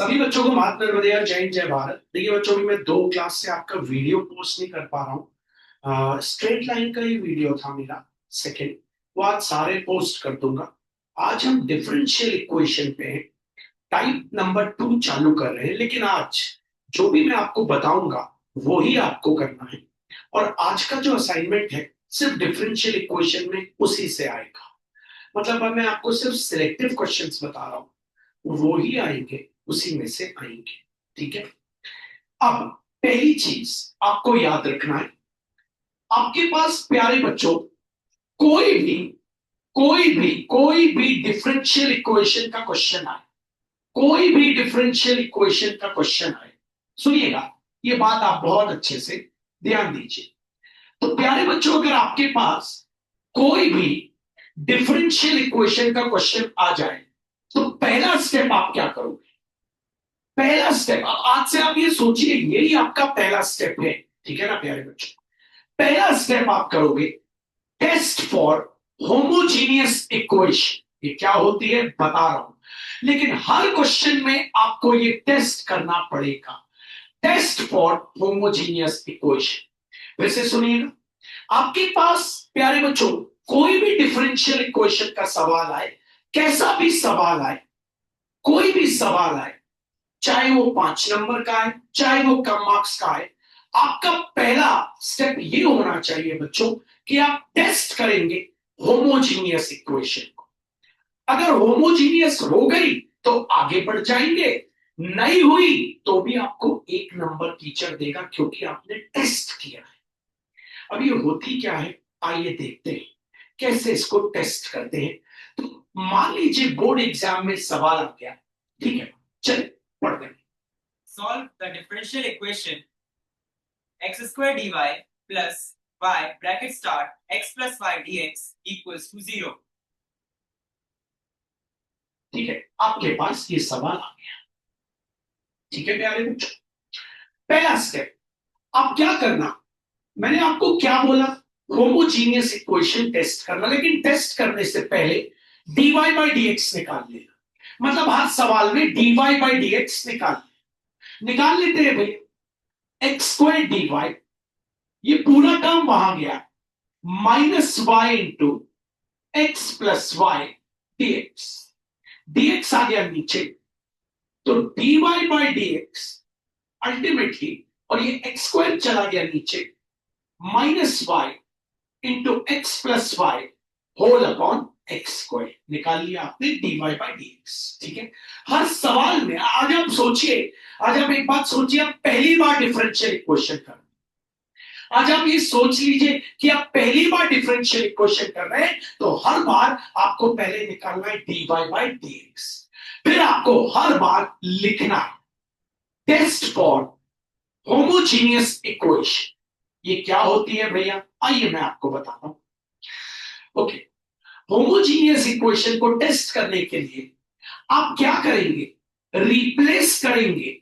सभी बच्चों को महात्मा नर्मदे जय हिंद जय भारत। देखिए बच्चों भी मैं 2 क्लास से आपका वीडियो पोस्ट नहीं कर पा रहा हूँ। स्ट्रेट लाइन का ही वीडियो था मेरा सेकंड, वो आज सारे पोस्ट कर दूंगा। आज हम डिफरेंशियल इक्वेशन पे टाइप नंबर 2 चालू कर रहे हैं, लेकिन आज जो भी मैं आपको बताऊंगा वो ही आपको करना है। और आज का जो असाइनमेंट है सिर्फ डिफरेंशियल इक्वेशन में उसी से आएगा। मतलब अब मैं आपको सिर्फ सिलेक्टिव क्वेश्चंस बता रहा हूँ, वो ही आएंगे, उसी में से आएंगे। ठीक है। अब पहली चीज आपको याद रखना है, आपके पास प्यारे बच्चों कोई भी कोई भी डिफरेंशियल इक्वेशन का क्वेश्चन आए, कोई भी डिफरेंशियल इक्वेशन का क्वेश्चन आए, सुनिएगा ये बात आप बहुत अच्छे से ध्यान दीजिए। तो प्यारे बच्चों अगर आपके पास कोई भी डिफरेंशियल इक्वेशन का क्वेश्चन आ जाए तो पहला स्टेप आप क्या करोगे? पहला स्टेप, अब आज से आप ये सोचिए यही आपका पहला स्टेप है। ठीक है ना प्यारे बच्चों? पहला स्टेप आप करोगे टेस्ट फॉर होमोजीनियस इक्वेशन। ये क्या होती है बता रहा हूं, लेकिन हर क्वेश्चन में आपको ये टेस्ट करना पड़ेगा। Test for homogeneous equation. वैसे सुनिएगा, आपके पास प्यारे बच्चों कोई भी डिफरेंशियल इक्वेशन का सवाल आए, कैसा भी सवाल आए, कोई भी सवाल आए, चाहे वो 5 नंबर का है चाहे वो कम मार्क्स का है, आपका पहला स्टेप ये होना चाहिए बच्चों कि आप टेस्ट करेंगे होमोजीनियस इक्वेशन को। अगर होमोजीनियस हो गई तो आगे बढ़ जाएंगे, नहीं हुई तो भी आपको 1 नंबर टीचर देगा क्योंकि आपने टेस्ट किया है। अब ये होती क्या है, आइए देखते हैं कैसे इसको टेस्ट करते हैं। तो मान लीजिए बोर्ड एग्जाम में सवाल आ गया, ठीक है, चलिए पढ़ते हैं। Solve the differential equation x square dy plus y bracket start x plus y dx equals to 0। ठीक है, आपके पास ये सवाल आ गया। ठीक है प्यारे बच्चों, पहला स्टेप आप क्या करना, मैंने आपको क्या बोला, होमोजीनियस इक्वेशन टेस्ट करना, लेकिन टेस्ट करने से पहले dy बाई डी एक्स निकाल लेना। मतलब हर सवाल में dy बाई डी एक्स निकाल लेते हैं भाई। एक्स स्क्वायर डी वाई, ये पूरा टर्म वहां गया, minus y into x plus y dx आ गया नीचे, तो dy by d x ultimately, और ये एक्स स्क्वायर चला गया नीचे, minus y into x plus y whole upon x square. निकाल लिया आपने dy बाई डी एक्स। ठीक है, हर सवाल में आज आप सोचिए, आज आप एक बात सोचिए, आप पहली बार डिफरेंशियल इक्वेशन कर, आज आप ये सोच लीजिए कि आप पहली बार डिफरेंशियल इक्वेशन कर रहे हैं तो हर बार आपको पहले निकालना है dy बाई डी एक्स, फिर आपको हर बार लिखना है टेस्ट फॉर होमोजीनियस इक्वेशन। ये क्या होती है भैया, आइए मैं आपको बताता हूं। ओके, होमोजीनियस इक्वेशन को टेस्ट करने के लिए आप क्या करेंगे, रिप्लेस करेंगे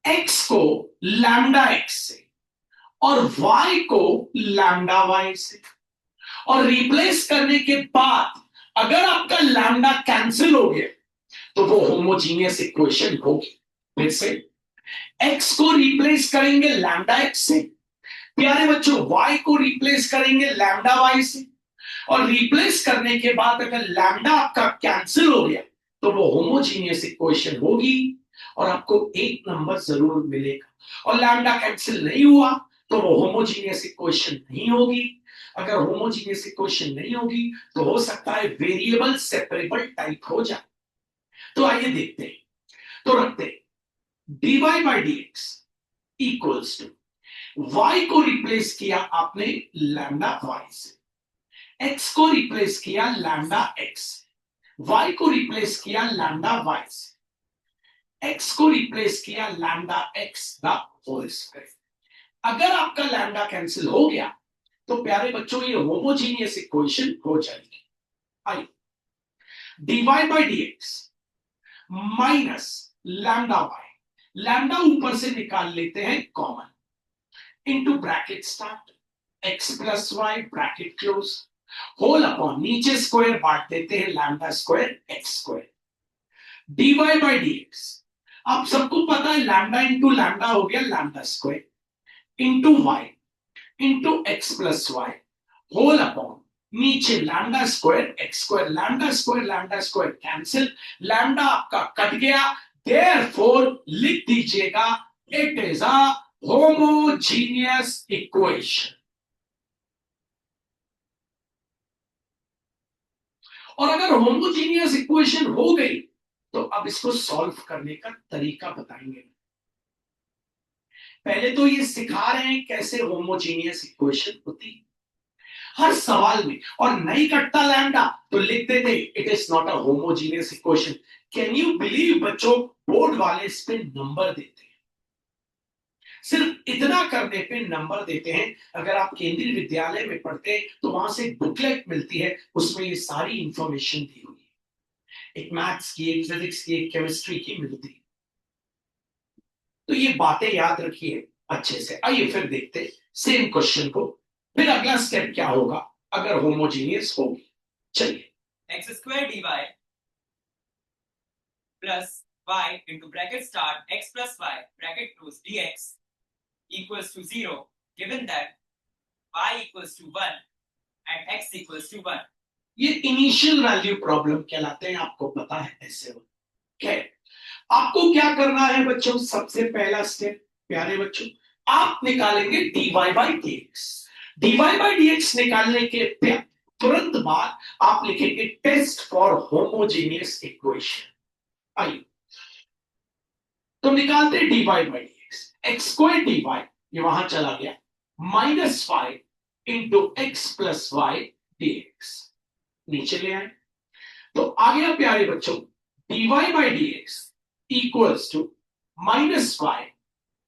x को लैम्डा x से और y को लैम्डा y से, और रिप्लेस करने के बाद अगर आपका लैम्डा कैंसिल हो गया तो वो होमोजीनियस इक्वेशन होगी। फिर से x को रिप्लेस करेंगे लैम्डा x से, प्यारे बच्चों y को रिप्लेस करेंगे लैम्डा y से, और रिप्लेस करने के बाद अगर लैम्डा आपका कैंसिल हो गया तो वो होमोजीनियस इक्वेशन होगी और आपको 1 नंबर जरूर मिलेगा। और लैम्डा कैंसिल नहीं हुआ तो वो होमोजीनियस इक्वेशन नहीं होगी। अगर होमोजीनियस इक्वेशन नहीं होगी तो हो सकता है वेरिएबल सेपरेबल टाइप हो जाए। तो आइए देखते हैं, तो रखते हैं dy by d x equals to, y को रिप्लेस किया आपने लैम्डा y से, x को रिप्लेस किया लैम्डा x, y को रिप्लेस किया लैम्डा y से, x को रिप्लेस किया lambda x the whole square. अगर आपका लैम्डा कैंसिल हो गया तो प्यारे बच्चों ये होमोजीनियस इक्वेशन हो जाएगी। आइए dy by d x minus lambda y, lambda ऊपर से निकाल लेते हैं common, into bracket start x plus y bracket close whole upon नीचे स्क्वायर बांट देते हैं lambda square x square, dy by d x आप सबको पता है लैम्डा इंटू लैम्डा हो गया lambda square into y into x plus y whole upon नीचे लैम्डा स्क्वायर कैंसिल, लैम्डा आपका कट गया, देयरफॉर लिख दीजिएगा it is a homogeneous equation. और अगर होमोजीनियस इक्वेशन हो गई तो अब इसको सॉल्व करने का तरीका बताएंगे। पहले तो ये सिखा रहे हैं कैसे होमोजीनियस इक्वेशन होती है हर सवाल में, और नहीं कटता लैम्डा तो लिख देते it is not a homogeneous equation. Can you believe बच्चों, बोर्ड वाले इस पे नंबर देते हैं, सिर्फ इतना करने पे नंबर देते हैं। अगर आप केंद्रीय विद्यालय में पढ़ते हैं तो वहां से बुकलेट मिलती है, उसमें ये सारी इंफॉर्मेशन दी हुई है, एक मैथ्स की, एक फिजिक्स की, एक केमिस्ट्री की मिलती है। तो ये बातें याद रखिए अच्छे से। आइए फिर देखते हैं सेम क्वेश्चन को, फिर अगला स्टेप क्या होगा अगर होमोजीनियस होगी। चलिए, x square dy plus y into bracket start x plus y bracket close dx equals to 0 given that y equals to 1 and x equals to 1. ये इनिशियल वैल्यू प्रॉब्लम कहलाते हैं, आपको पता है ऐसे हो। आपको क्या करना है बच्चों, सबसे पहला स्टेप प्यारे बच्चों, आप निकालेंगे dy by dx। dy by dx निकालने के तुरंत बाद आप लिखेंगे टेस्ट फॉर होमोजीनियस इक्वेशन। आइए तो निकालते dy by dx, x square dy ये वहां चला गया, -5 into x plus y dx नीचे ले आए, तो आ गया प्यारे बच्चों dy by dx equals to -5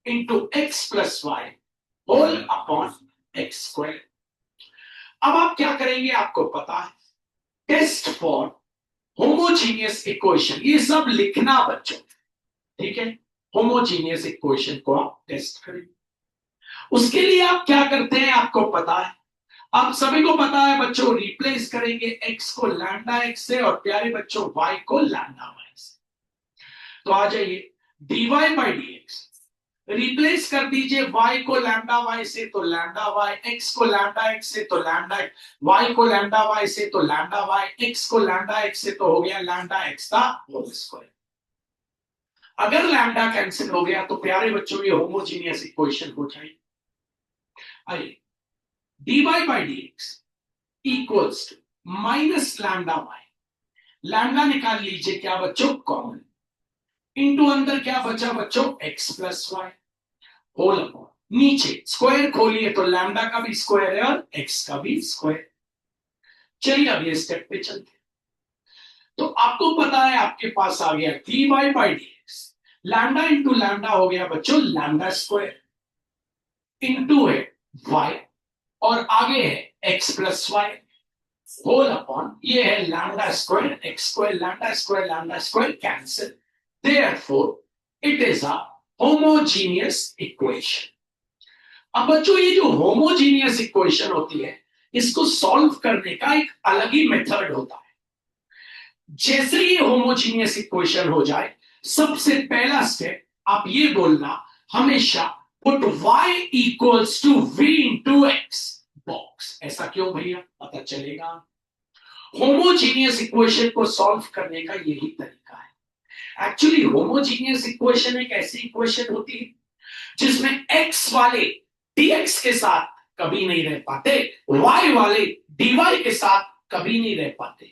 into x plus y whole upon x square. अब आप क्या करेंगे आपको पता है, टेस्ट फॉर होमोजीनियस इक्वेशन, ये सब लिखना बच्चों, ठीक है। होमोजीनियस इक्वेशन को आप टेस्ट करेंगे, उसके लिए आप क्या करते हैं आपको पता है, आप सभी को पता है बच्चों, रिप्लेस करेंगे x को लैम्डा x से और प्यारे बच्चों y को लैम्डा y से। तो आ जाइए dy by dx, रिप्लेस कर दीजिए y को लैम्डा y से तो लैम्डा y, x को लैम्डा x से तो लैम्डा x, y को लैम्डा y से तो लैम्डा y, x को लैम्डा x से तो हो गया लैम्डा x का होल स्क्वायर। अगर लैम्डा कैंसिल हो गया तो प्यारे बच्चों ये होमोजीनियस इक्वेशन हो जाएगी। आइए dy by dx equals to minus lambda y, lambda निकाल लीजिए क्या बच्चों कॉमन, इंटू अंदर क्या बचा बच्चों x plus y whole upon नीचे स्क्वायर खोलिए तो लैम्डा का भी स्क्वायर है और x का भी स्क्वायर। चलिए अब ये स्टेप पे चलते हैं, तो आपको पता है आपके पास आ गया dy by dx, lambda into lambda हो गया बच्चों लैम्डा स्क्वायर, इंटू है y और आगे है x plus y whole upon ये है lambda square x square, lambda square cancel, therefore it is a homogeneous equation. अब बच्चों ये जो होमोजीनियस इक्वेशन होती है इसको सॉल्व करने का एक अलग ही मेथड होता है। जैसे ये होमोजीनियस इक्वेशन हो जाए, सबसे पहला स्टेप आप ये बोलना हमेशा put y equals to v into x box. ऐसा क्यों भैया, पता चलेगा। होमोजीनियस इक्वेशन को सॉल्व करने का यही तरीका है। एक्चुअली होमोजीनियस इक्वेशन एक ऐसी इक्वेशन होती है जिसमें x वाले dx के साथ कभी नहीं रह पाते, y वाले dy के साथ कभी नहीं रह पाते,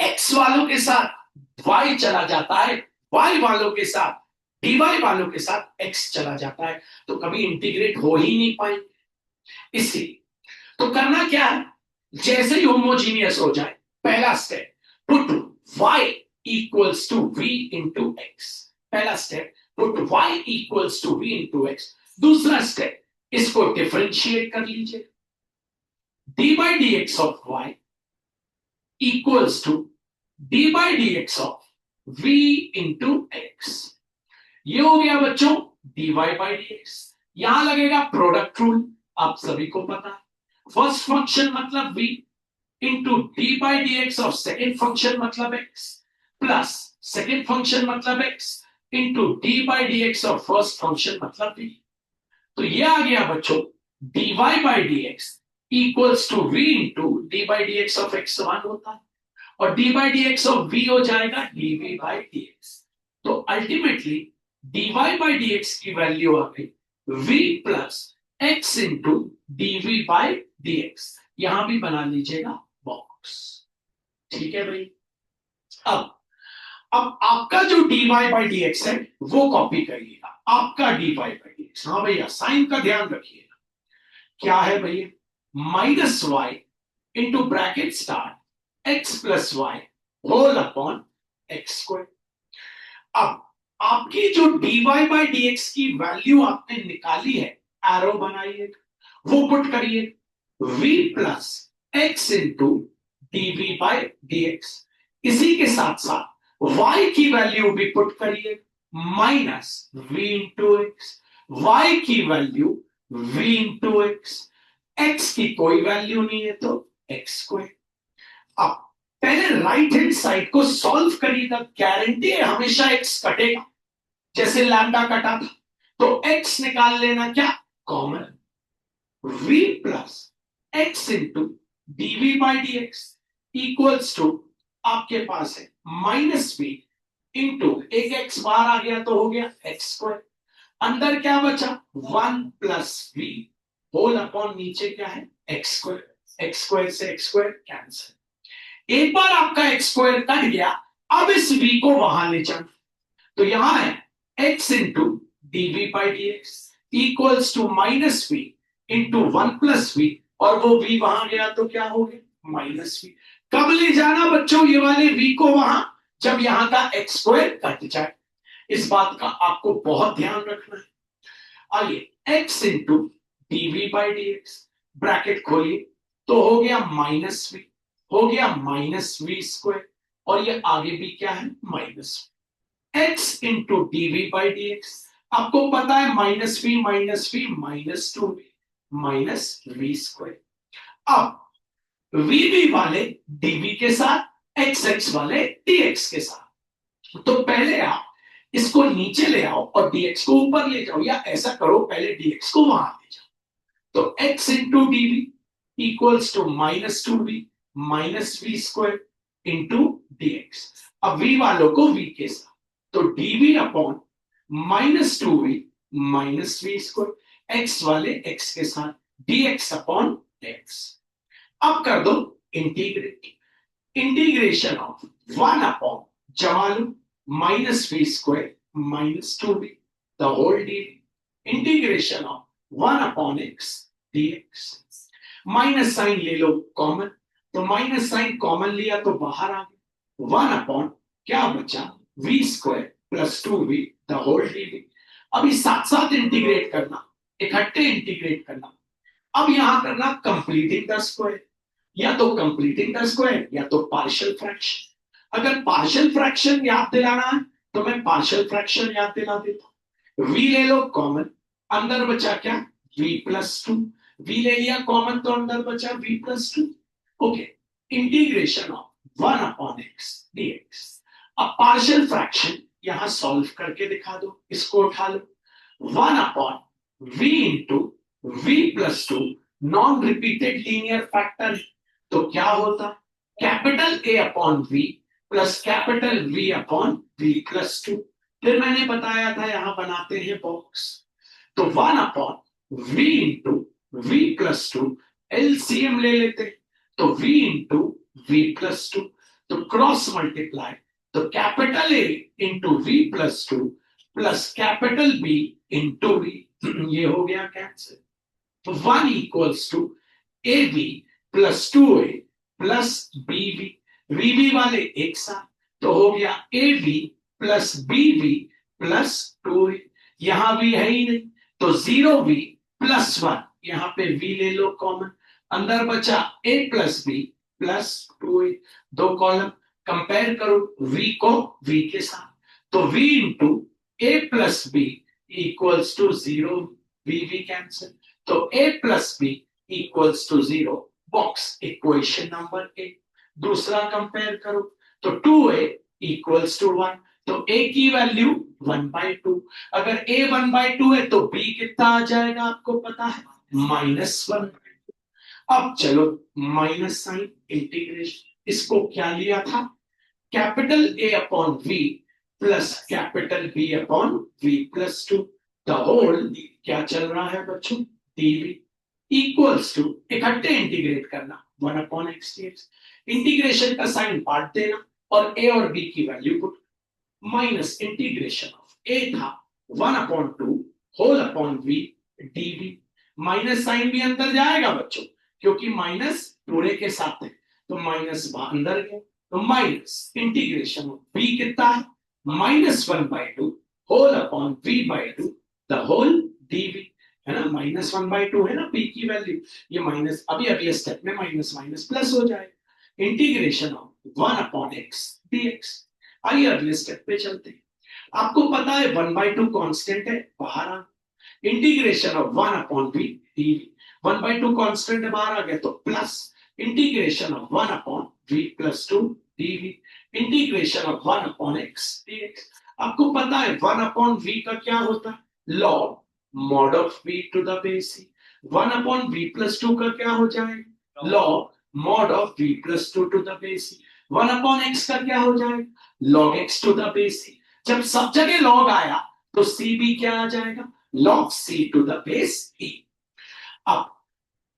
x वालों के साथ y चला जाता है, y वालों के साथ dy वालों के साथ x चला जाता है, तो कभी इंटीग्रेट हो ही नहीं पाएंगे। इसलिए तो करना क्या है, जैसे ही होमोजीनियस हो जाए पहला step put y equals to v into x, पहला step put y equals to v into x. दूसरा स्टेप इसको डिफरेंशिएट कर लीजिए, dy by dx of y equals to dy by dx of v into x. ये हो गया बच्चों dy by dx। यहां लगेगा प्रोडक्ट रूल, आप सभी को पता है, फर्स्ट फंक्शन मतलब v into d by d x और सेकेंड फंक्शन मतलब x प्लस सेकेंड फंक्शन मतलब x into d by d x of first function मतलब v। तो ये आ गया बच्चों dy by d x equals to v into d by d x of x one होता है, और d by d x of v हो जाएगा dv बाई डी एक्स। तो ultimately dy by d x की वैल्यू आ गई v plus x into dv by d x. यहां भी बना लीजिएगा बॉक्स, ठीक है भाई। अब आपका जो dy बाई डी एक्स है वो कॉपी करिएगा, आपका dy बाई डी एक्स। हाँ भैया साइन का ध्यान रखिएगा, क्या है भैया minus y into bracket start x plus y whole upon x square. अब आपकी जो dy बाई डी एक्स की वैल्यू आपने निकाली है, एरो बनाइए, वो पुट करिए v plus x into dv by d x. इसी के साथ साथ y की वैल्यू भी पुट करिए minus v into x, y की value v into x, x की कोई वैल्यू नहीं है तो एक्स स्क्वायर। अब पहले राइट हैंड साइड को सॉल्व करिएगा, गारंटी है हमेशा x कटेगा, जैसे लैम्डा कटा था। तो x निकाल लेना क्या common, v plus x into dv by d x equals to आपके पास है माइनस v इंटू एक x बाहर आ गया तो हो गया एक्स स्क्वायर, अंदर क्या बचा 1 प्लस v होल अपॉन नीचे क्या है एक्स स्क्वायर, एक्स स्क्वायर से एक्स स्क्वायर कैंसिल। एक बार आपका एक्स स्क्वायर कट गया, अब इस v को वहां ले जाना, तो यहां है x into dv by d x equals to minus v into 1 plus v, और वो v वहां गया तो क्या हो गया माइनस v। कब ले जाना बच्चों ये वाले v को वहां, जब यहां का एक्स स्क्वायर कट जाए। इस बात का आपको बहुत ध्यान रखना है। आइए x into dv by d x bracket खोलिए, तो हो गया माइनस v, हो गया माइनस v स्क्वायर, और ये आगे भी क्या है minus x into dv by d x. आपको पता है minus v minus 2v minus v square. अब vb वाले dv के साथ, xx वाले dx के साथ। तो पहले आप इसको नीचे ले आओ और dx को ऊपर ले जाओ, या ऐसा करो पहले dx को वहां ले जाओ। तो x into dv equals to minus 2v minus v square into dx। अब v वालों को v के साथ, तो dv upon minus 2v minus v square, x वाले x के साथ dx अपॉन x। अब कर दो इंटीग्रेट, इंटीग्रेशन ऑफ 1 अपॉन जमा लो minus v square minus 2v the whole dv integration of 1 upon x dx। Minus sign ले लो कॉमन, तो माइनस साइन कॉमन लिया तो बाहर आ गया 1 अपॉन क्या बचा v square plus 2v the whole dv। अभी साथ साथ इंटीग्रेट करना, इकट्ठे इंटीग्रेट करना। अब यहां करना कंप्लीटिंग द स्क्वायर, या तो कंप्लीटिंग द स्क्वायर या तो पार्शियल फ्रैक्शन। अगर पार्शियल फ्रैक्शन याद दिलाना है तो मैं पार्शियल फ्रैक्शन याद दिला देता हूं। v ले लो कॉमन, अंदर बचा क्या v प्लस 2, v ले लिया कॉमन तो अंदर बचा v plus 2। Okay, integration of 1 upon x dx। अब पार्शियल फ्रैक्शन यहां सॉल्व करके दिखा दो, इसको उठा लो 1 upon v into v plus 2 non repeated linear factor, तो क्या होता capital A upon v plus capital V upon v plus 2। फिर मैंने बताया था यहां बनाते हैं बॉक्स, तो 1 upon v into v plus 2 LCM ले लेते, तो v इंटू v प्लस 2, तो क्रॉस मल्टीप्लाई, तो capital A into v plus 2 plus capital B into v, ये हो गया कैंसिल। तो 1 equals to AB plus 2A plus BV, VB वाले एक साथ, तो हो गया AB plus BV plus 2A। यहां भी है ही नहीं, तो 0V प्लस 1, यहां पे V ले लो कॉमन, अंदर बचा A plus B plus 2A। दो कॉलम कंपेयर करो V को V के साथ, तो V into A plus B equals to 0, VV cancel, तो A plus B equals to 0, box equation number 8। दूसरा कंपेयर करो, तो 2A इक्वल्स टू 1, तो a की वैल्यू 1/2, अगर a 1/2 है तो b कितना आ जाएगा आपको पता है, -1/2। अब चलो माइनस साइन इंटीग्रेशन, इसको क्या लिया था, capital A upon V plus capital B upon V plus 2 the whole क्या चल रहा है बच्चों, dv इक्वल्स टू, इकट्ठे इंटीग्रेट करना 1/x dx, इंटीग्रेशन का साइन पार्ट देना और a और b की value put, minus integration of a था 1/2 whole upon v dv, minus sign भी अंदर जाएगा बच्चों क्योंकि माइनस पूरे के साथ है, तो माइनस अंदर गया, तो माइनस इंटीग्रेशन ऑफ v कितना है, -1/2 whole upon v/2 the whole dv, है ना, -1/2 है ना p की वैल्यू, ये माइनस अभी अभी स्टेप में माइनस माइनस प्लस हो जाएगा, इंटीग्रेशन ऑफ 1/x dx। आइए अगले स्टेप पे चलते हैं, आपको पता है 1/2 कांस्टेंट है, बाहर आ, integration of 1/v dv, 1/2 constant है बाहर आ गया तो plus integration of 1/v plus 2 dv, integration of 1/x dx। आपको पता है 1/v का क्या होता है, log mod of v to the base c, 1/v plus 2 का क्या हो जाएगा, log mod of v plus 2 to the base c, 1/x का क्या हो जाएगा, log x to the base c। जब सब जगह log आया तो c भी क्या आ जाएगा, log c to the base e। अब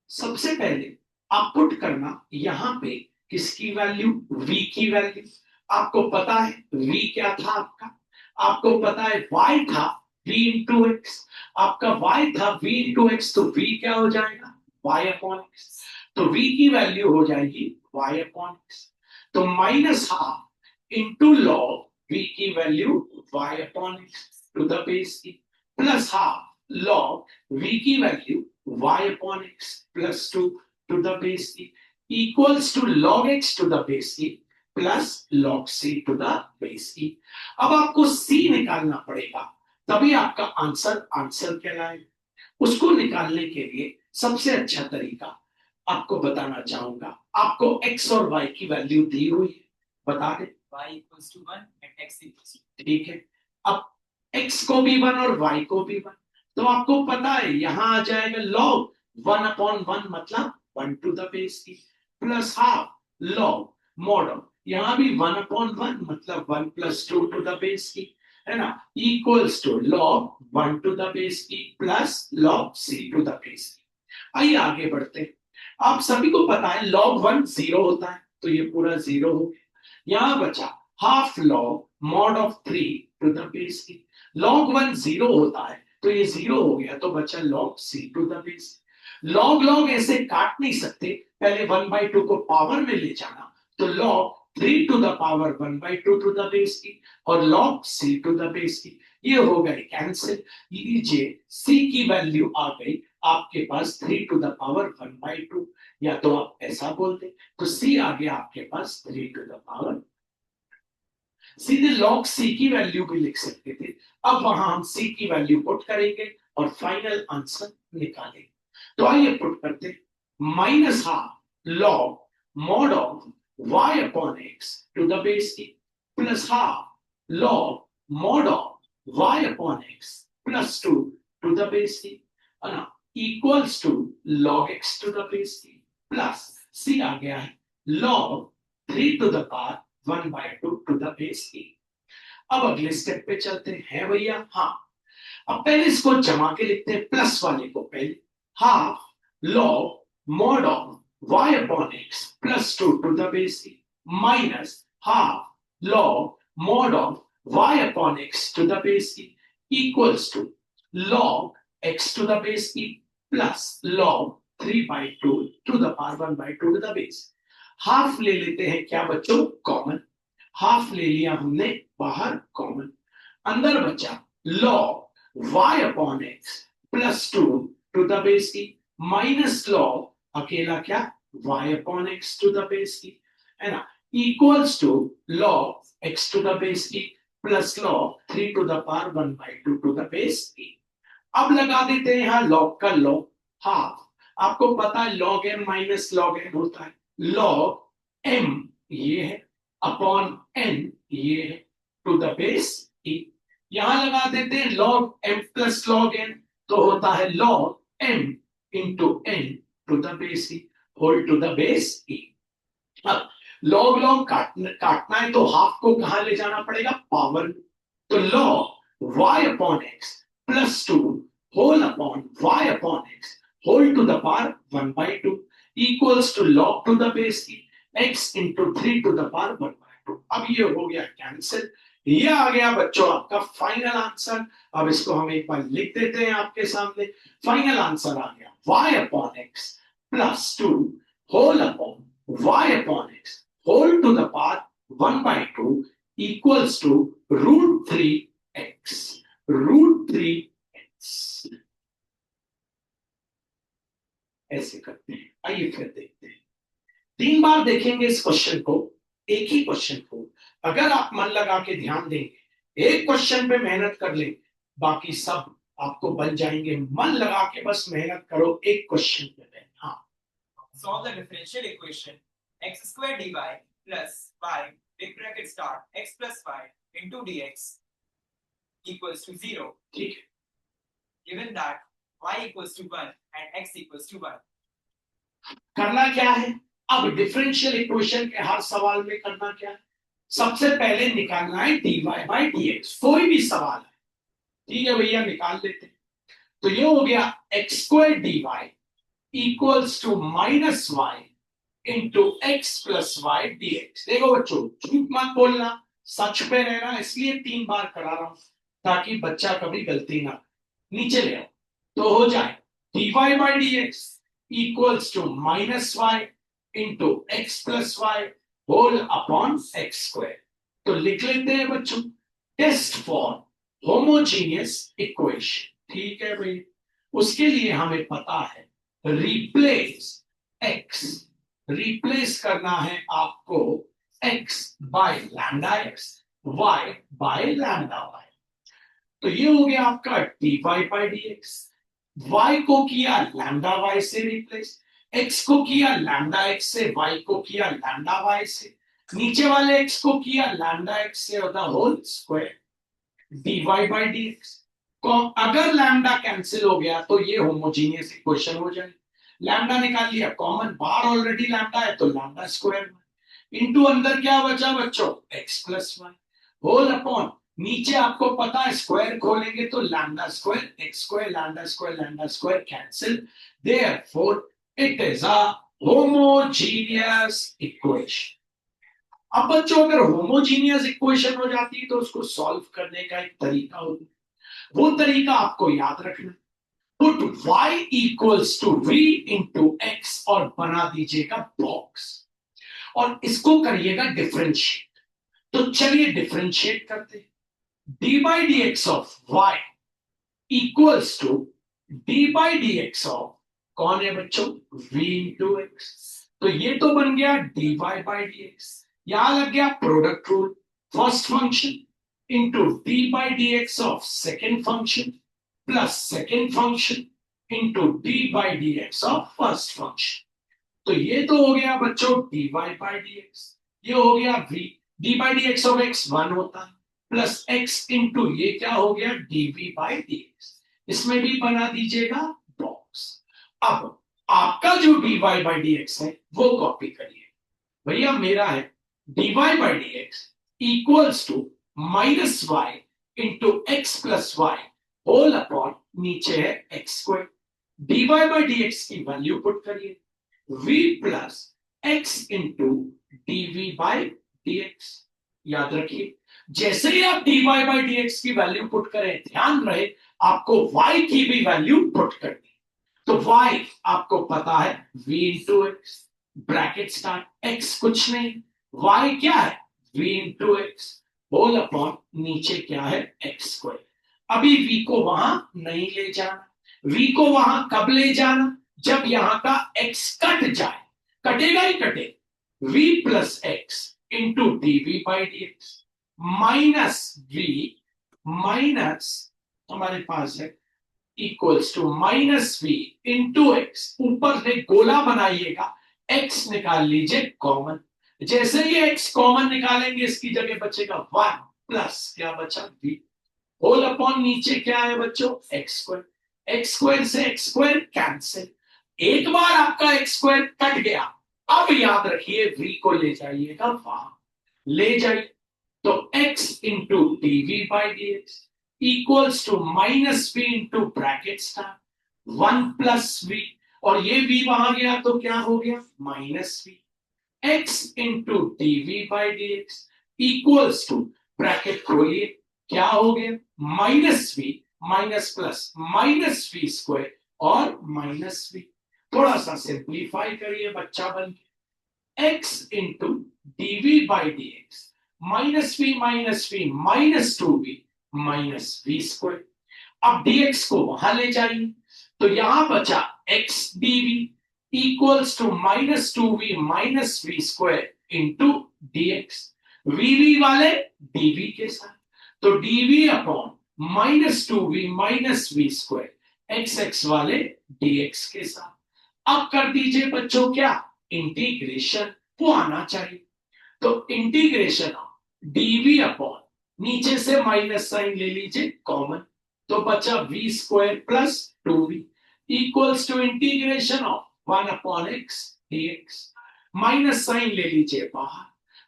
सबसे पहले आप पुट करना यहां पे किसकी वैल्यू, v की वैल्यू, आपको पता है v क्या था आपका, आपको पता है y था v इंटू एक्स, आपका y था v इंटू एक्स, तो v क्या हो जाएगा, y अपॉन एक्स, तो v की वैल्यू हो जाएगी y अपॉन एक्स, तो -12 इंटू लॉग v की value y upon x to the base e plus half log v की value y upon x plus 2 to the base e equals to log x to the base e plus log c to the base e। अब आपको c निकालना पड़ेगा तभी आपका answer कहलाएगा, उसको निकालने के लिए सबसे अच्छा तरीका आपको बताना चाहूंगा, आपको x और y की वैल्यू दी हुई है, बता दे y equals to 1 and x equals to, ठीक है, अब x को भी 1 और y को भी 1, तो आपको पता है यहां आ जाएगा log 1/1 मतलब 1 to the base e plus half log mod of, यहां भी 1/1 मतलब 1 plus 2 to the base e, है ना, equals to log 1 to the base e plus log c to the base e। आइए आगे बढ़ते हैं, आप सभी को पता है log 1 0 होता है, तो ये पूरा 0 हो गया, यहां बचा half log mod of 3 to the base e, log 1 0 होता है तो ये 0 हो गया, तो बचा log c to the base, log ऐसे काट नहीं सकते, पहले 1/2 को पावर में ले जाना, तो log 3 to the power 1/2 to the base e और log c to the base e, ये हो गए कैंसिल, लीजिए c की वैल्यू आ गई आपके पास 3 टू द पावर 1/2, या तो आप ऐसा बोलते तो c आ गया आपके पास 3 टू द पावर, सीधे log c की वैल्यू भी लिख सकते थे, अब वहां हम c की वैल्यू पुट करेंगे और फाइनल आंसर निकालेंगे, तो आइए पुट करते, -12 log mod of y upon x to the base e plus half log mod of y upon x plus 2 to the base e, है ना, equals to log x to the base e plus c आ गया है log 3 to the power 1/2 to the base e। अब अगले step पे चलते हैं भैया, हाँ अब पहले इसको जमा के लिखते हैं, प्लस वाले को पहले, half log mod of y upon x plus 2 to the base e minus half log mod of y upon x to the base e equals to log x to the base e plus log 3/2 to the power 1/2 to the base। Half ले लेते हैं क्या बच्चों, common, half ले लिया हमने बाहर common, अंदर बचा log y upon x plus 2 to the base e minus log अकेला क्या y upon x to the base e, है ना, equals to log x to the base e plus log 3 to the power 1/2 to the base e। अब लगा देते हैं यहाँ log का log, हाफ, आपको पता है log m minus log n होता है, log m ये है अपॉन n ये है, टू द बेस e। यहां लगा देते हैं log m plus log n, तो होता है log m into n to the base e whole to the base e। अब लॉग लॉग काटना है तो हाफ को कहां ले जाना पड़ेगा, पावर। तो log y upon x plus 2 whole upon y upon x whole to the power 1/2 equals to log to the base e x into 3 to the power 1/2। अब ये हो गया कैंसिल, ये आ गया बच्चों आपका फाइनल आंसर। अब इसको हम एक बार लिख देते हैं आपके सामने। फाइनल आंसर आ गया y upon x plus 2 whole upon y upon x whole to the power 1/2 equals to √3x √3x। ऐसे करते हैं। आइए फिर देखते हैं, 3 बार देखेंगे इस क्वेश्चन को, एक ही क्वेश्चन को। अगर आप मन लगा के ध्यान देंगे, एक क्वेश्चन पे मेहनत कर लेंगे, बाकी सब आपको बन जाएंगे। मन लगा के बस मेहनत करो एक क्वेश्चन पे। हाँ, solve the differential equation x square dy plus y big bracket start x plus y into dx equals to 0, ठीक है। given that y equals to 1 and x equals to 1। करना क्या है, अब डिफरेंशियल इक्वेशन के हर सवाल में करना क्या है, सबसे पहले निकालना है dy by dx। कोई भी सवाल है, ठीक है भैया, निकाल लेते हैं। तो ये हो गया x square dy equals to minus y into x plus y dx। देखो बच्चों, झूठ मत बोलना, सच पे रहना, इसलिए 3 बार करा रहा हूं ताकि बच्चा कभी गलती ना। नीचे ले आओ, तो हो जाए dy by dx equals to minus y into x plus y whole upon x square. तो लिख लेते हैं बच्चों, टेस्ट फॉर होमोजीनियस इक्वेशन। ठीक है भाई, उसके लिए हमें पता है रिप्लेस x, रिप्लेस करना है आपको x by lambda x, y by lambda y। तो ये हो गया आपका dy बाय dx। y को किया लैम्डा y से रिप्लेस, x को किया लैम्डा x से, y को किया लैम्डा y से, नीचे वाले x को किया लैम्डा x से, होता whole square dy by dx। अगर लैम्डा कैंसिल हो गया तो ये होमोजीनियस इक्वेशन हो जाए। लैम्डा निकाल लिया कॉमन, बाहर ऑलरेडी लैम्डा है तो लैम्डा स्क्वायर इनटू अंदर क्या बचा बच्चों, x plus y whole upon, नीचे आपको पता है स्क्वायर खोलेंगे तो lambda square x square lambda square cancel, therefore it is a homogeneous equation. अब बच्चों अगर होमोजीनियस इक्वेशन हो जाती है तो उसको सॉल्व करने का एक तरीका होता है, वो तरीका आपको याद रखना। Put y equals to v into x और बना दीजिएगा बॉक्स, और इसको करिएगा डिफरेंशिएट। तो चलिए डिफरेंशिएट करते हैं। D by d x of y equals to d by d x of, कौन है बच्चों, v इंटू एक्स। तो ये तो बन गया dy बाई डी एक्स, यहां लग गया product rule, first function into d by d x of second function plus second function into d by d x of first function. तो ये तो हो गया बच्चों dy बाई डी एक्स, ये हो गया v, D by d x of x 1 होता है, प्लस x इंटू ये क्या हो गया dv बाई डी एक्स। इसमें भी बना दीजिएगा बॉक्स। अब आपका जो dy बाई डी एक्स है वो कॉपी करिए भैया, मेरा है dy by d x equals to minus y into x plus y whole upon, नीचे है x square, dy by d x की वैल्यू पुट करिए, v plus x into dv by dx। याद रखिए, जैसे ही आप dy बाई dx की वैल्यू पुट करें, ध्यान रहे आपको y की भी वैल्यू पुट करनी। तो y आपको पता है v into x, bracket start, x कुछ नहीं, y क्या है v into x whole upon, नीचे क्या है एक्स स्क्वायर। अभी v को वहां नहीं ले जाना, v को वहां कब ले जाना, जब यहां का x कट जाए, कटेगा ही कटेगा, v plus x into dv by dx minus v minus, हमारे पास है equals to minus v into x, ऊपर से गोला बनाइएगा, x निकाल लीजिए कॉमन, जैसे ही x कॉमन निकालेंगे इसकी जगह बचेगा 1 प्लस क्या बचा v होल अपॉन नीचे क्या है बच्चों एक्स स्क्वायर से एक्स स्क्वायर कैंसिल। एक बार आपका एक्स स्क्वायर कट गया, अब याद रखिए v को ले जाइएगा वहां, ले जाइए तो x into dv by d x equals to minus v into bracket star 1 plus v, और ये v वहां गया तो क्या हो गया minus v, x into dv by d x equals to bracket खोलिए क्या हो गया minus plus minus v square और माइनस वी। थोड़ा सा सिंप्लीफाई करिए बच्चा बन के, x into dv by d x minus v minus 2v minus v square. अब dx को वहां ले जाइए तो यहां बचा x dv equals to minus 2v minus v square into dx, vv वाले dv के साथ, तो dv upon minus 2v minus v square x x वाले dx के साथ। अब कर दीजिए बच्चों क्या इंटीग्रेशन, वो आना चाहिए, तो इंटीग्रेशन ऑफ dv अपॉन नीचे से माइनस साइन ले लीजिए कॉमन, तो बचा v square plus 2v equals to integration of 1 upon x dx, minus sign ले लीजिए बाहर,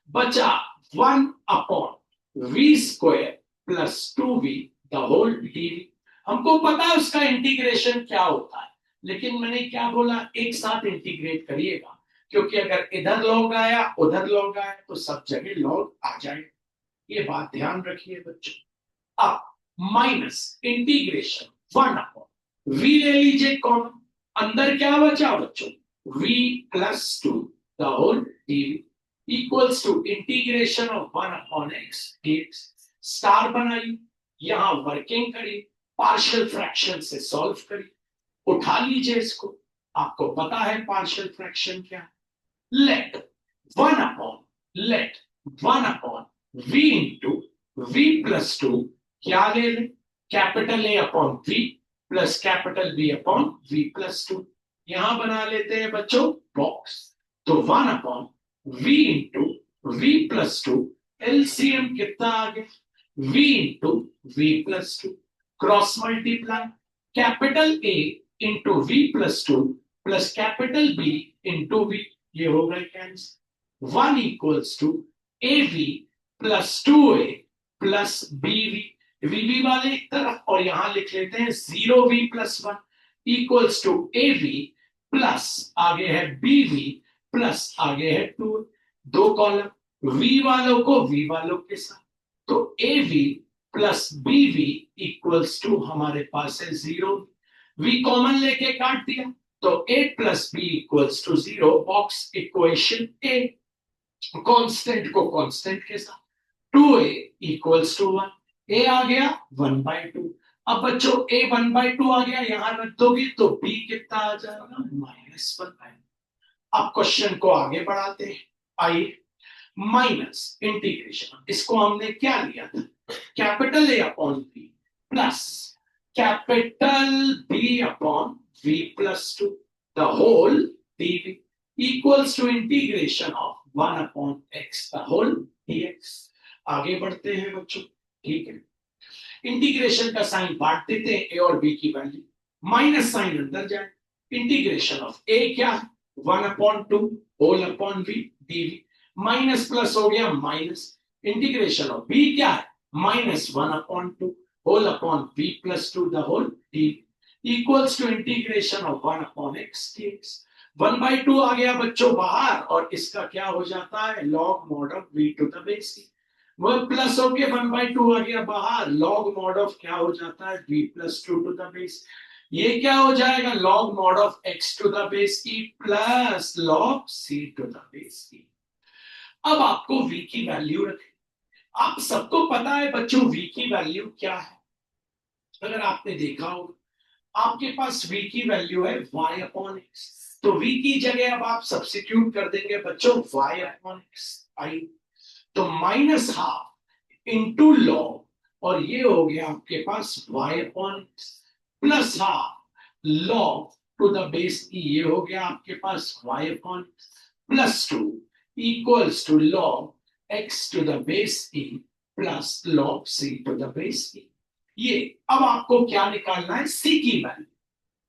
बचा 1 upon v square plus 2v the whole dv। हमको पता है उसका इंटीग्रेशन क्या होता है, लेकिन मैंने क्या बोला एक साथ इंटीग्रेट करिएगा, क्योंकि अगर इधर लॉग आया उधर लॉग आया तो सब जगह लॉग आ जाए, ये बात ध्यान रखिए बच्चों। अब माइनस इंटीग्रेशन 1 अपॉन v ले लीजिए कॉमन, अंदर क्या बचा बच्चों v plus 2 the whole dv equals to integration of 1 upon x dx। Star बनाइए, यहां वर्किंग करिए, पार्शियल फ्रैक्शन से सॉल्व करिए, उठा लीजिए इसको, आपको पता है पार्शियल फ्रैक्शन क्या है, let 1 upon v into v plus 2 क्या ले लें capital A upon v plus capital B upon v plus 2, यहां बना लेते हैं बच्चों बॉक्स, तो 1 upon v into v plus 2 LCM कितना आ गया v into v plus 2 cross multiply capital A into v plus 2 plus capital B into v, ये हो गए cancel, 1 equals to AV plus 2A plus BV, VV वाले एक तरफ और यहां लिख लेते हैं 0V plus 1 equals to AV plus आगे है BV प्लस आगे है 2, दो कॉलम V वालों को V वालों के साथ, तो AV plus BV equals to हमारे पास है 0, V कॉमन लेके काट दिया तो A plus B equals to 0, box equation A, constant को कांस्टेंट के साथ 2a इक्वल्स टू 1, a आ गया 1/2। अब बच्चों a 1/2 आ गया, यहां रख दोगे तो b कितना आ जाएगा -1/2। अब क्वेश्चन को आगे बढ़ाते हैं, आइए माइनस इंटीग्रेशन, इसको हमने क्या लिया था capital A upon b plus capital B upon v plus 2 the whole dv equals to integration of 1 upon x the whole dx। आगे बढ़ते हैं बच्चों, ठीक है, इंटीग्रेशन का साइन बांट देते हैं a और b की वैल्यू, माइनस साइन अंदर जाए, इंटीग्रेशन ऑफ a क्या है 1 upon 2 whole upon v dv, minus plus हो गया माइनस, इंटीग्रेशन ऑफ b क्या है -1 upon 2 whole upon v plus 2 the whole dv equals to integration of 1 upon x dx। 1/2 आ गया बच्चों बाहर और इसका क्या हो जाता है log mod of v to the base c, वह प्लस होके 1/2 आ गया बाहर, लॉग मॉड ऑफ क्या हो जाता है v plus 2 to the base, ये क्या हो जाएगा log mod of x to the base e plus log c to the base e। अब आपको v की वैल्यू रखें, आप सबको पता है बच्चों v की वैल्यू क्या है, अगर आपने देखा होगा आपके पास v की वैल्यू है y अपॉन x, तो v की जगह अब आप सब्स्टिट्यूट कर देंगे बच्चों y अपॉन x आई, तो -12 इंटू लॉग, और ये हो गया आपके पास y upon x plus half log to the base e, ये हो गया आपके पास y upon x plus 2 equals to log x to the base e plus log c to the base e। ये अब आपको क्या निकालना है, c की वैल्यू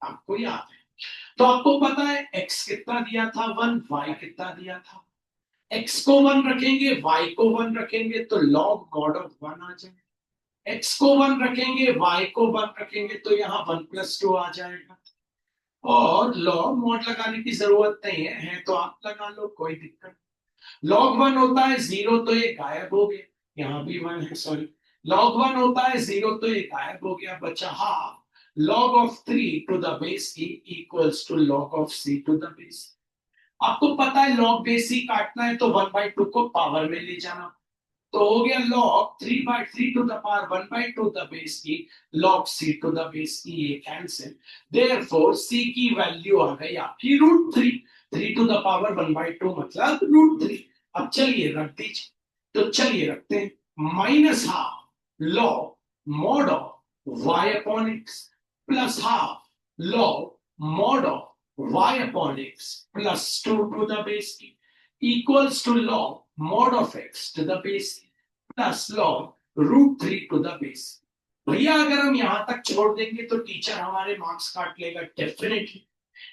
आपको याद है। तो आपको पता है x कितना दिया था 1, y कितना दिया था। x को 1 रखेंगे, y को 1 रखेंगे तो log mod ऑफ 1 आ जाएगा। x को 1 रखेंगे, y को 1 रखेंगे तो यहाँ 1 + 2 आ जाएगा। और log mod लगाने की जरूरत नहीं है तो आप लगा लो, कोई दिक्कत। log 1 होता है 0 तो ये गायब हो गया, यहाँ भी 1 है, सॉरी। log 1 होता है 0 तो ये गायब हो गया, बचा half log of 3 to the base e equals to log of c to the base. आपको पता है log बेस e काटना है तो 1/2 को पावर में ले जाना, तो हो गया log 3/3 to the power 1/2 the base e log c to the base e, ये कैंसिल। देयरफॉर c की वैल्यू आ गई आपकी √3, 3 टू द पावर 1/2 मतलब √3। अब चलिए रख दीजिए, तो चलिए रखते हैं minus half log mod of y upon x plus half log mod of y upon x plus 2 to the base e equals to log mod of x to the base plus log √3 to the base. भैया अगर हम यहां तक छोड़ देंगे तो teacher हमारे marks काट लेगा डेफिनेटली,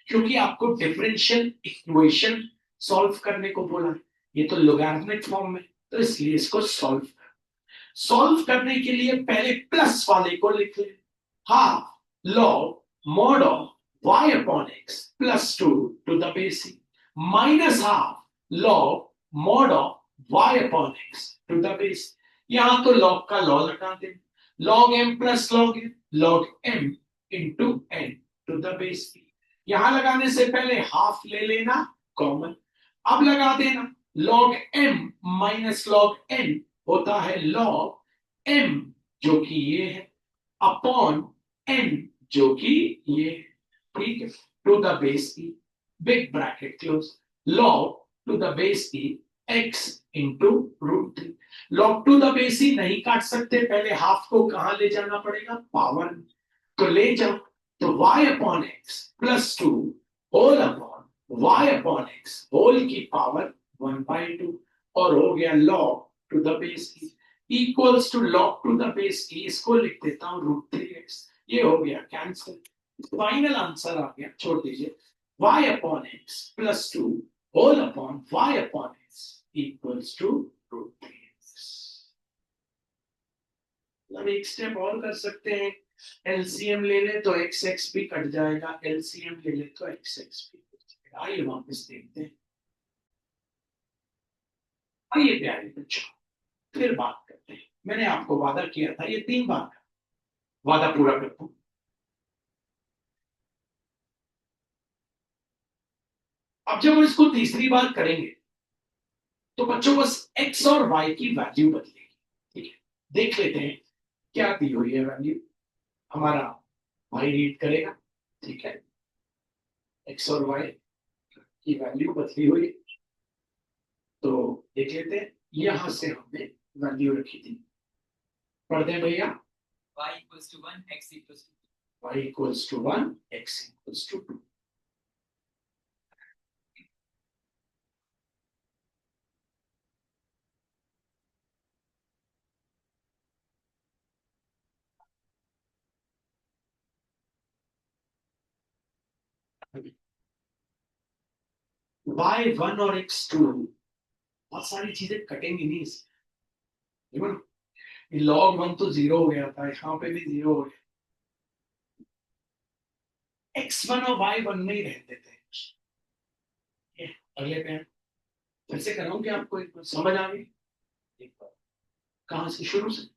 क्योंकि आपको डिफरेंशियल इक्वेशन सॉल्व करने को बोला है, ये तो लोगैरिथमिक फॉर्म में, तो इसलिए इसको सॉल्व करने के लिए पहले प्लस वाले को लिख ले, half log mod of y upon x plus 2 to the base minus half log mod of y upon x to the base. यहां तो log का लॉ लगा दे, log m plus log m, log m into n to the base. यहां लगाने से पहले half ले लेना कॉमन, अब लगा देना log m minus log n होता है log m जो कि ये है अपॉन n जो कि ये है, ठीक है, to the base e big bracket close log to the base e x into √3। log to the base e नहीं काट सकते, पहले हाफ को कहां ले जाना पड़ेगा, पावर, तो ले जाओ, तो y upon x plus 2 whole upon y upon x whole की पावर 1/2 और हो गया log to the base e equals to log to the base e, इसको लिख देता हूं √3x, ये हो गया कैंसिल। फाइनल आंसर आ गया, छोड़ दीजिए, y upon x plus 2 whole upon y upon x equals to √3x। मतलब एक स्टेप और कर सकते हैं, एलसीएम ले ले तो एक्स एक्स भी कट जाएगा, एलसीएम ले ले तो एक्स एक्स भी कट जाएगा। आइए वापस देखते हैं, आइए प्यारे बच्चों फिर बात करते हैं। मैंने आपको वादा किया था, ये 3 बार का वादा पूरा करता हूं। अब जब हम इसको तीसरी बार करेंगे तो बच्चों बस एक्स और वाई की वैल्यू बदलेगी, ठीक है। देख लेते हैं क्या दी हुई है वैल्यू, हमारा भाई रीड करेगा, ठीक है। एक्स और वाई की वैल्यू बदली हुई, तो देख लेते हैं, यहां से हमने वैल्यू रखी थी, पढ़ दें भैया, y equals to 1 x equals to 2। y equals to 1 x equals to 2। y1 और x2 बहुत सारी चीजें कटेंगी नहीं इसमें, log 1 तो 0 हो गया था, यहाँ पे भी 0 हो गया, x1 और y1 में ही रहते थे। अगले पे फिर से कराऊं क्या आपको, एक बार समझ आ गई, एक बार कहां से शुरू से,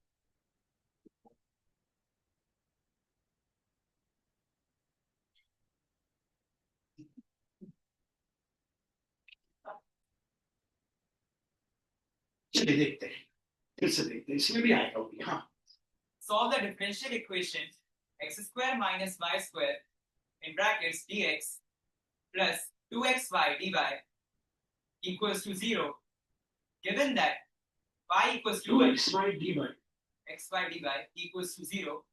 चलिए देखते हैं, फिर से देखते हैं, इसमें भी आएगा वो भी, हाँ। Solve the differential equation x square minus y square in brackets dx plus 2xy dy equals to 0, given that y equals to 2xy dy xy dy equals to 0,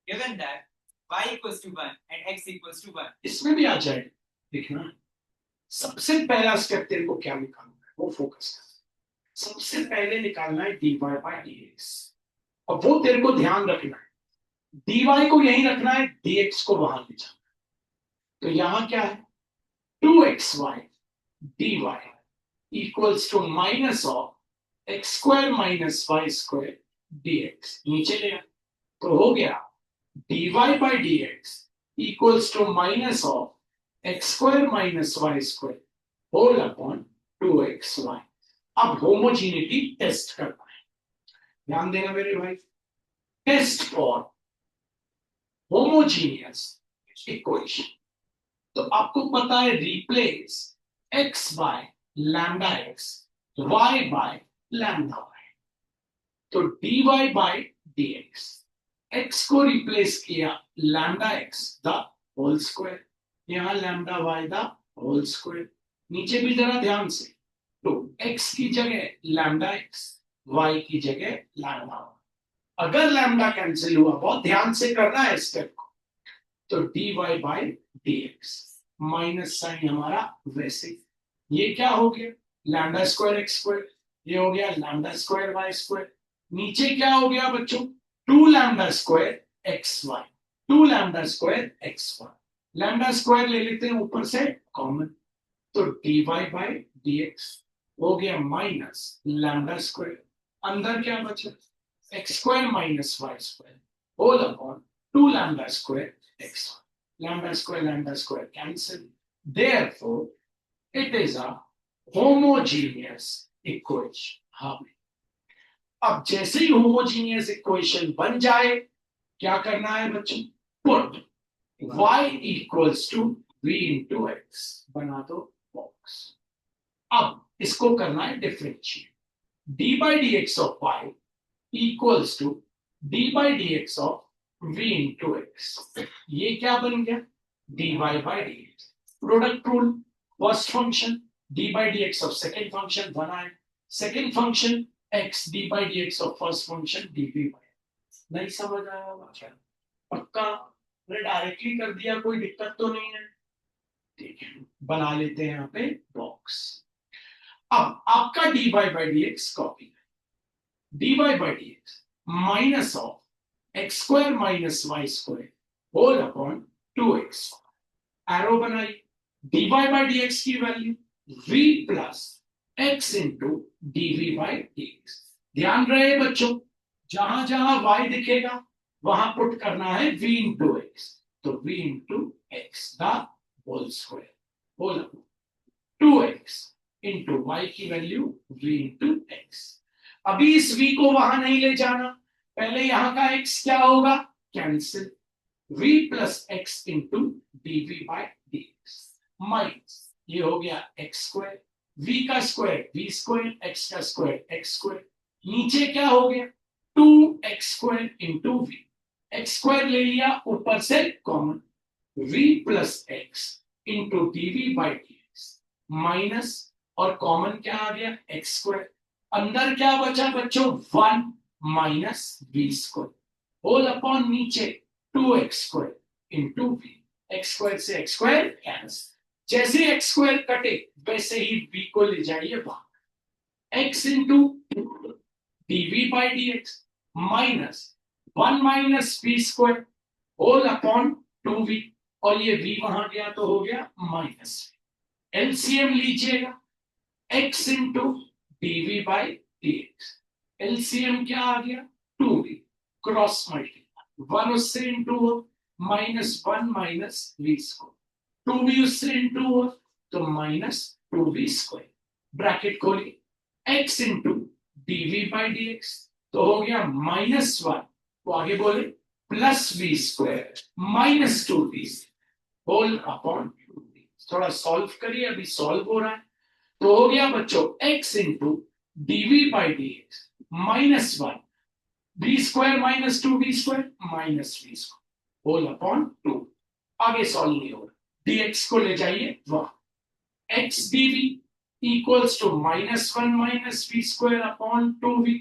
given that y equals to 1 and x equals to 1। इसमें भी आ जाएगा, देखना सबसे पहला step तेरे को क्या निकालना है वो फोकस कर, सबसे पहले निकालना है dy बाई dx, और वो तेरे को ध्यान रखना है, dy को यहीं रखना है, dx को वहां ले जाना। तो यहां क्या है, 2xy dy equals to minus of x square minus y square dx, नीचे ले आ, तो हो गया dy by dx equals to minus of x square minus y square whole upon 2xy। अब होमोजीनिटी टेस्ट करना है, ध्यान देना मेरे भाई, टेस्ट फॉर होमोजीनियस इक्वेशन। तो आपको पता है replace x by lambda x, y by lambda y, तो dy बाय dx, x को रिप्लेस किया lambda x the whole square, यहां lambda y the whole square, नीचे भी जरा ध्यान से, तो x की जगह लैम्डा एक्स, y की जगह लैम्डा वाई। अगर लैम्डा कैंसिल हुआ, बहुत ध्यान से करना है स्टेप को, तो dy by dx, minus sign हमारा वैसे, ये क्या हो गया लैम्डा स्क्वायर एक्स स्क्वायर, ये हो गया लैम्डा स्क्वायर वाई स्क्वायर, नीचे क्या हो गया बच्चों, 2 lambda square x y, 2 lambda square x y, lambda square ले लेते हैं ऊपर से कॉमन, तो dy बाई dx हो गया माइनस लैम्डा स्क्वायर, अंदर क्या बचा x square minus y square whole upon 2 lambda square x y, lambda square cancel, therefore it is a homogeneous equation। हाँ, अब जैसे ही होमोजीनियस इक्वेशन बन जाए, क्या करना है बच्चों, put y equals to v into x, बना दो बॉक्स। अब इसको करना है differentiate, d by d x of y equals to d by d x of v into x, ये क्या बन गया dy by dx, product rule, first function d by dx of second function बनाए, second function x d by dx of first function dv by, नहीं समझ आया होगा क्या, पक्का मैंने डायरेक्टली कर दिया, कोई दिक्कत तो नहीं है, ठीक है, बना लेते हैं यहाँ पे बॉक्स। अब आपका dy by dx copy, dy by dx minus of x square minus y square whole upon 2x, arrow बनाई, dy बाई dx की value v plus x into dv by dx, ध्यान रहे बच्चों, जहां जहां y दिखेगा वहां पुट करना है v इंटू एक्स, तो v into x the whole square whole upon 2x into y की वैल्यू v इंटू एक्स। अभी इस v को वहां नहीं ले जाना, पहले यहां का x क्या होगा, cancel, v plus x into dv by dx minus, ये हो गया एक्स स्क्वायर, v का स्क्वायर v स्क्वायर, x का स्क्वायर x स्क्वायर, नीचे क्या हो गया 2x square into v, x square ले लिया ऊपर से common, v plus x into dv by dx minus, और कॉमन क्या आ गया एक्स स्क्वायर, अंदर क्या बचा बच्चों 1 minus v square whole upon नीचे 2x square into v, x square से एक्स स्क्वायर कैंसिल, जैसे एक्स स्क्वायर कटे वैसे ही v को ले जाइए बाहर, x into dv by dx minus 1 minus v square whole upon 2v, और ये v वहां गया तो हो गया माइनस, एलसीएम लीजिएगा x into dv by dx, LCM क्या आ गया 2v, क्रॉस मल्टीप्लाई, 1 उससे इंटू हो minus 1 minus v square, 2v उससे इंटू हो तो माइनस 2v स्क्वायर, ब्रैकेट खोलिए, x into dv by dx तो हो गया माइनस 1, तो आगे बोले plus v square minus 2v whole upon 2v, थोड़ा सॉल्व करिए, अभी सॉल्व हो रहा है, तो हो गया बच्चों x into dv by dx minus 1, v square minus 2v square minus v square whole upon 2, आगे सॉल्व नहीं हो रहा, dx को ले जाइए वहां, x dv equals to minus 1 minus v square upon 2v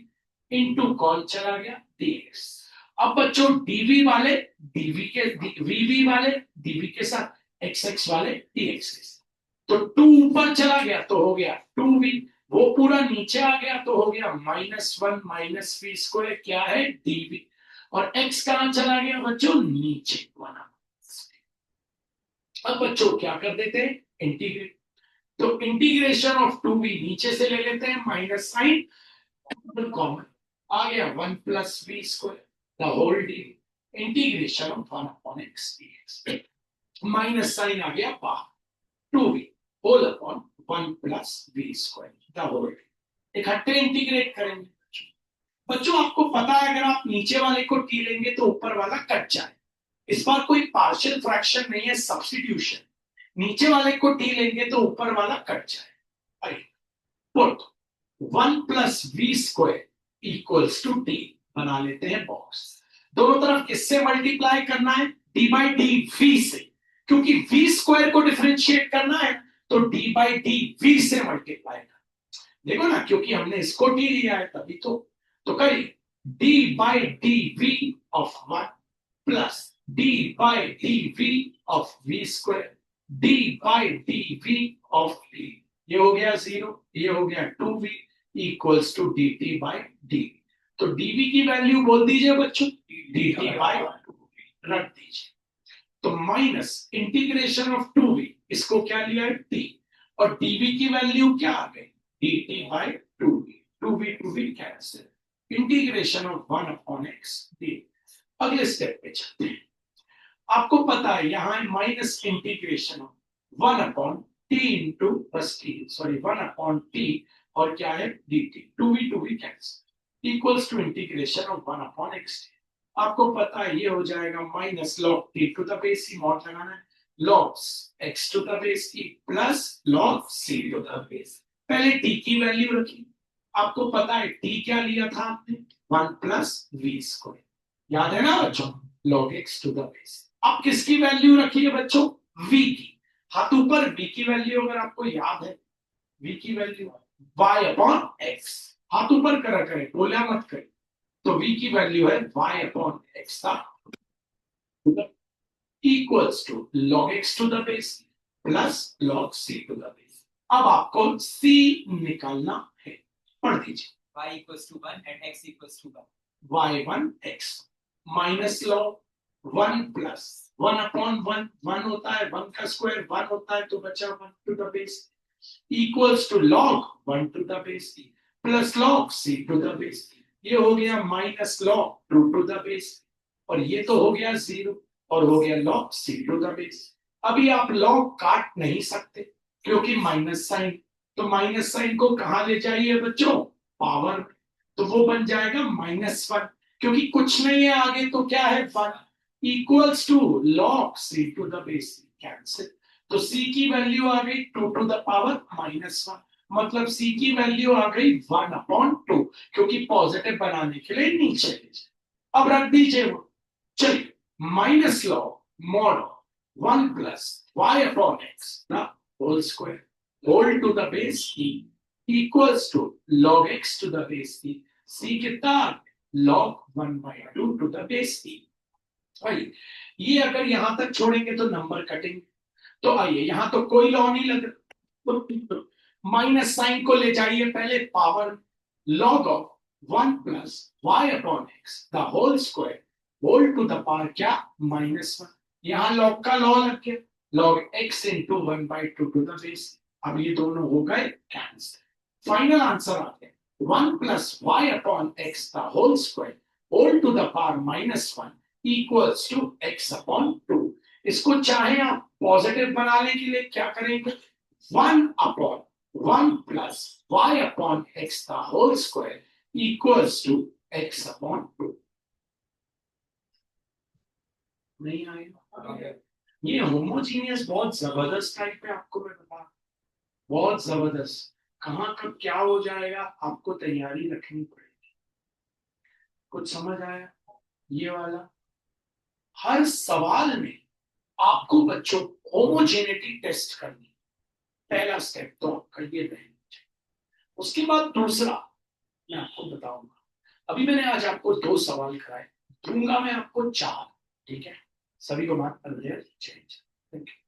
into call चला गया dx। अब बच्चों dv वाले dv के vv वाले dv के साथ xx वाले dx के साथ, तो 2 ऊपर चला गया तो हो गया 2v, वो पूरा नीचे आ गया तो हो गया -1 माइनस वी स्क्वायर, क्या है डीवी, और x कहां चला गया बच्चों नीचे 1। अब बच्चों क्या कर देते हैं इंटीग्रेट, तो इंटीग्रेशन ऑफ 2v नीचे से ले लेते हैं, माइनस साइन कॉमन आ गया 1 plus v square the whole d, integration of 1 upon x dx, minus sign आ गया बाहर 2v whole upon 1 plus v square the whole d, इकट्ठे इंटीग्रेट करेंगे। बच्चों आपको पता है अगर आप नीचे वाले को टी लेंगे तो ऊपर वाला कट जाए, इस बार कोई पार्शियल फ्रैक्शन नहीं है, सब्स्टिट्यूशन, नीचे वाले को टी लेंगे तो ऊपर वाला कट जाए। Put 1 plus v square equals to t, बना लेते हैं बॉक्स, दोनों तरफ किससे मल्टीप्लाई करना है डी बाई डी वी से, क्योंकि वी स्क्वायर को डिफरेंशिएट करना है तो डी बाई डी वी से मल्टीप्लाई करना, देखो ना क्योंकि हमने इसको टी लिया है तभी तो करिए D by D V of 1 plus D by D V of V square D by D V of V, ये हो गया 0, ये हो गया 2v equals to D T by D, तो dv की वैल्यू बोल दीजिए बच्चों डी टी बाई रख दीजिए, तो माइनस इंटीग्रेशन ऑफ 2v, इसको क्या लिया है t, और dv की वैल्यू क्या आ गई d T by 2v cancel, integration of 1 upon x d. अगले स्टेप पे चलते हैं, आपको पता है यहां minus integration of 1 upon t into बस टी, सॉरी 1 अपॉन टी और क्या है d t, 2v cancel equals to integration of 1 upon x t, आपको पता है ये हो जाएगा minus log t to the base c, mod लगाना है log x to the base t plus log c to the base, पहले t की वैल्यू रखी, आपको पता है टी क्या लिया था आपने 1 प्लस वी स्क्वायर, याद है ना बच्चों log x to the base, आप किसकी वैल्यू रखिए बच्चों v की, हाथ ऊपर v की वैल्यू अगर आपको याद है v की वैल्यू y अपॉन x, हाथ ऊपर करा करें बोला मत करें, तो v की वैल्यू है y अपॉन x था equals to log x to the base plus log c to the base, अब आपको c निकालना है, पढ़ दीजिए y equals to 1 and x equals to 1, y1 x minus log 1 plus 1 upon 1, 1 होता है 1 का स्क्वायर 1 होता है तो बचा 1 to the base equals to log 1 to the base plus log c to the base, ये हो गया minus log 2 to the base, और ये तो हो गया 0 और हो गया log c to the base. अभी आप लॉग काट नहीं सकते क्योंकि माइनस साइन, तो माइनस साइन को कहां ले जाइए बच्चों पावर, तो वो बन जाएगा -1, क्योंकि कुछ नहीं है आगे तो क्या है 1 equals to log c to the base cancel, तो c की वैल्यू आ गई 2 टू द पावर -1, मतलब c की वैल्यू आ गई 1 अपॉन 2, क्योंकि पॉजिटिव बनाने के लिए नीचे लीजिए, अब रख दीजिए वो, चलिए minus log mod 1 plus y upon x ना whole square whole to the base e equals to log x to the base e, c कितना log 1/2 to the base e, ये अगर यहां तक छोड़ेंगे तो नंबर कटेंगे, तो आइए यहां तो कोई लॉ नहीं लग रहा, माइनस साइन को ले जाइए पहले power log of 1 plus y upon x the whole square whole to the power क्या -1, यहां log का लॉ लग गया log x into 1/2 to the base, अब ये दोनों हो गए कैंसिल, फाइनल आंसर आ गया 1 plus y upon x the whole square whole to the power -1 equals to x upon 2, इसको चाहे आप पॉजिटिव बनाने के लिए क्या करेंगे 1 upon 1 plus y upon x the whole square equals to x upon 2, नहीं आएगा, ये होमोजीनियस बहुत जबरदस्त टाइप है, आपको मैं बता बहुत जबरदस्त, कहां कब क्या हो जाएगा आपको तैयारी रखनी पड़ेगी, कुछ समझ आया, ये वाला हर सवाल में आपको बच्चों होमोजेनिटी टेस्ट करनी, पहला स्टेप तो आपका ये रहेगा, उसके बाद दूसरा मैं आपको बताऊंगा, अभी मैंने आज आपको 2 सवाल कराए, दूंगा मैं आपको 4, ठीक है, सभी को बात कर लिया, थैंक यू।